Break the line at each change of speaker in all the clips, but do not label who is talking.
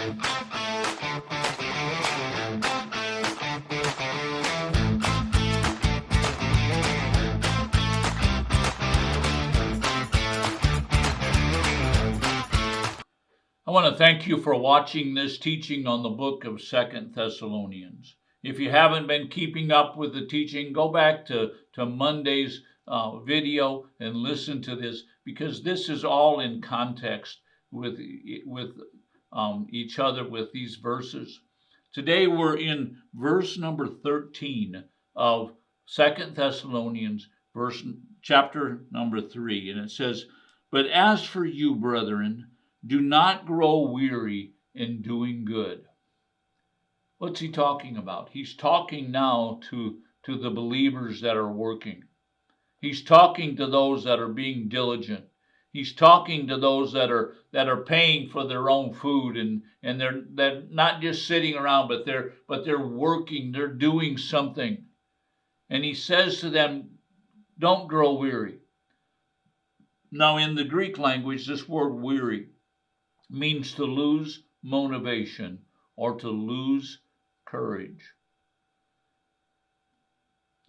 I want to thank you for watching this teaching on the book of 2 Thessalonians. If you haven't been keeping up with the teaching, go back to Monday's video and listen to this, because this is all in context with each other with these verses. Today we're in verse number 13 of 2 Thessalonians, chapter number 3, and it says, "But as for you, brethren, do not grow weary in doing good." What's he talking about? He's talking now to the believers that are working. He's talking to those that are being diligent. He's talking to those that are paying for their own food, and they're not just sitting around, but they're working, they're doing something. And he says to them, don't grow weary. Now in the Greek language, this word weary means to lose motivation or to lose courage.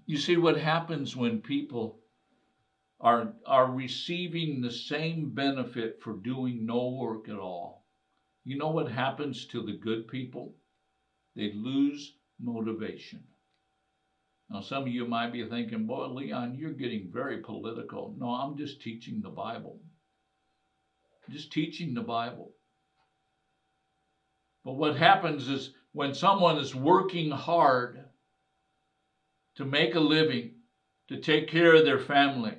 You see, what happens when people are receiving the same benefit for doing no work at all? You know what happens to the good people? They lose motivation. Now, some of you might be thinking, boy, Leon, you're getting very political. No, I'm just teaching the Bible. Just teaching the Bible. But what happens is when someone is working hard to make a living, to take care of their family,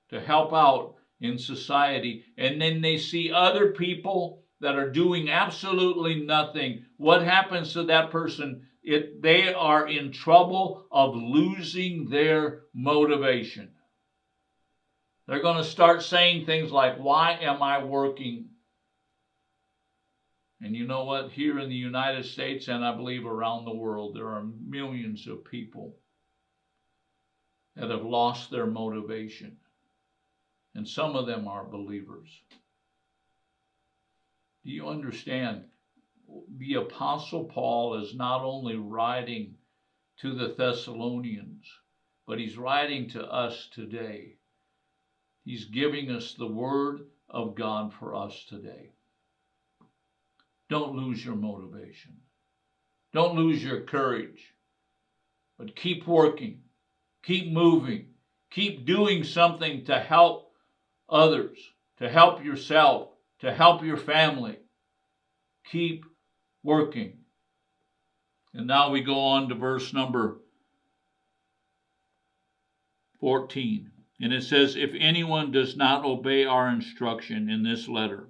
to help out in society, and then they see other people that are doing absolutely nothing, what happens to that person? They are in trouble of losing their motivation. They're going to start saying things like, why am I working? And you know what? Here in the United States, and I believe around the world, there are millions of people that have lost their motivation. And some of them are believers. Do you understand? The Apostle Paul is not only writing to the Thessalonians, but he's writing to us today. He's giving us the word of God for us today. Don't lose your motivation. Don't lose your courage. But keep working. Keep moving. Keep doing something to help others, to help yourself, to help your family. Keep working. And now we go on to verse number 14. And it says, if anyone does not obey our instruction in this letter,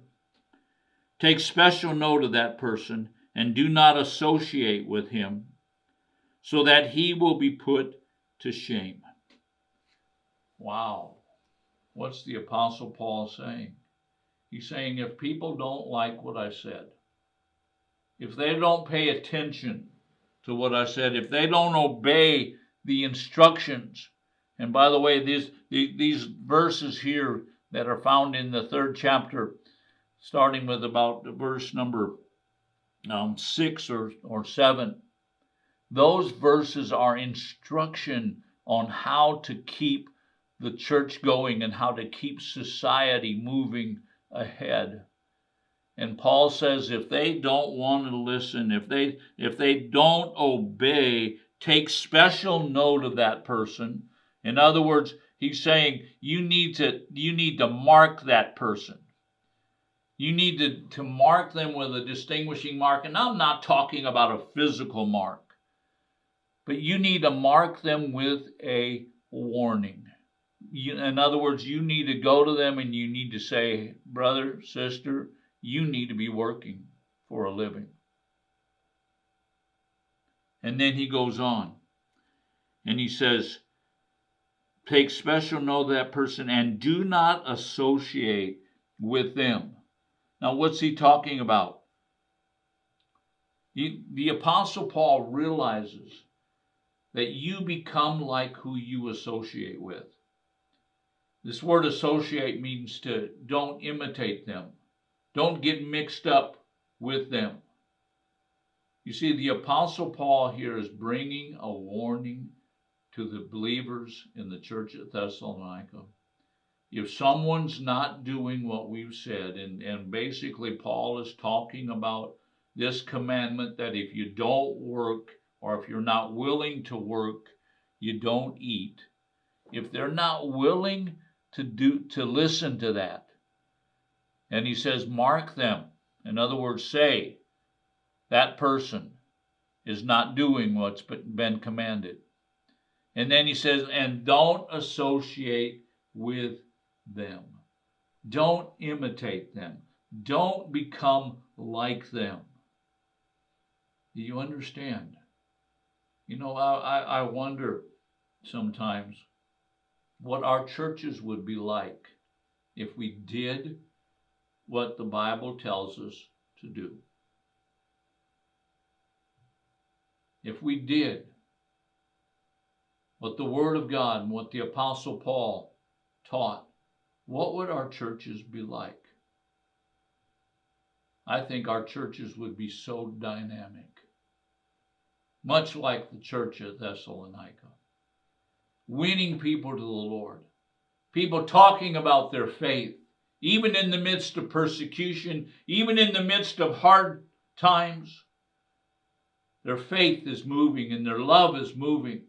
take special note of that person and do not associate with him, so that he will be put to shame. Wow. What's the Apostle Paul saying? He's saying if people don't like what I said, if they don't pay attention to what I said, if they don't obey the instructions, and by the way, these verses here that are found in the 3rd chapter, starting with about verse number 6 or 7, those verses are instruction on how to keep the church going and how to keep society moving ahead. And Paul says if they don't want to listen, if they don't obey, take special note of that person. In other words, he's saying you need to mark that person. You need to mark them with a distinguishing mark. And I'm not talking about a physical mark, but you need to mark them with a warning. In other words, you need to go to them and you need to say, brother, sister, you need to be working for a living. And then he goes on and he says, take special note of that person and do not associate with them. Now, what's he talking about? The Apostle Paul realizes that you become like who you associate with. This word associate means to don't imitate them. Don't get mixed up with them. You see, the Apostle Paul here is bringing a warning to the believers in the church at Thessalonica. If someone's not doing what we've said, and basically Paul is talking about this commandment that if you don't work, or if you're not willing to work, you don't eat. If they're not willing to listen to that, and he says, mark them. In other words, say, that person is not doing what's been commanded. And then he says, and don't associate with them. Don't imitate them. Don't become like them. Do you understand? You know, I wonder sometimes what our churches would be like if we did what the Bible tells us to do. If we did what the Word of God and what the Apostle Paul taught, what would our churches be like? I think our churches would be so dynamic, much like the church at Thessalonica, winning people to the Lord, people talking about their faith, even in the midst of persecution, even in the midst of hard times. Their faith is moving and their love is moving.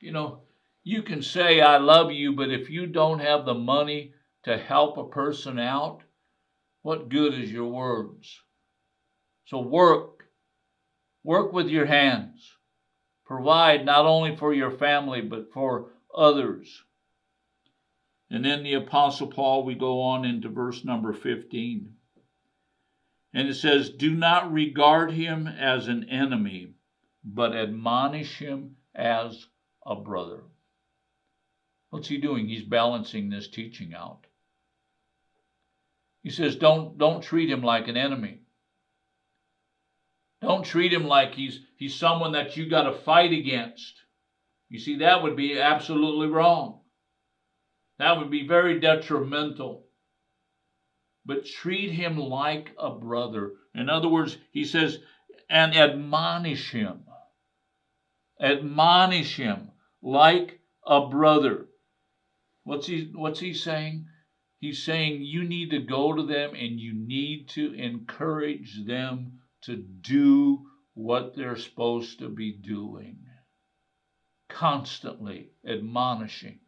You know, you can say, I love you, but if you don't have the money to help a person out, what good is your words? So work with your hands. Provide not only for your family, but for others. And then the Apostle Paul, we go on into verse number 15. And it says, do not regard him as an enemy, but admonish him as a brother. What's he doing? He's balancing this teaching out. He says, don't treat him like an enemy. Don't treat him like he's someone that you got to fight against. You see, that would be absolutely wrong. That would be very detrimental. But treat him like a brother. In other words, he says, and admonish him. Admonish him like a brother. What's he saying? He's saying you need to go to them and you need to encourage them to do what they're supposed to be doing. Constantly admonishing.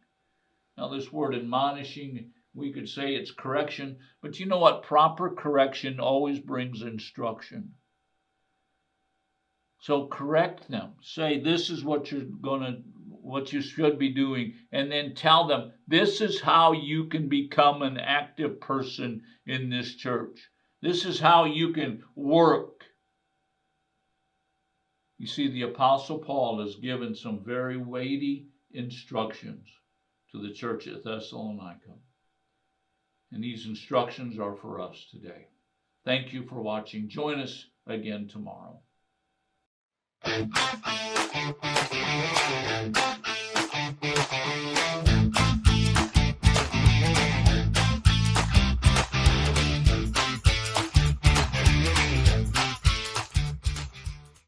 Now this word admonishing, we could say it's correction, but you know what? Proper correction always brings instruction. So correct them. Say this is what you should be doing, and then tell them this is how you can become an active person in this church. This is how you can work. You see, the Apostle Paul has given some very weighty instructions to the church at Thessalonica. And these instructions are for us today. Thank you for watching. Join us again tomorrow.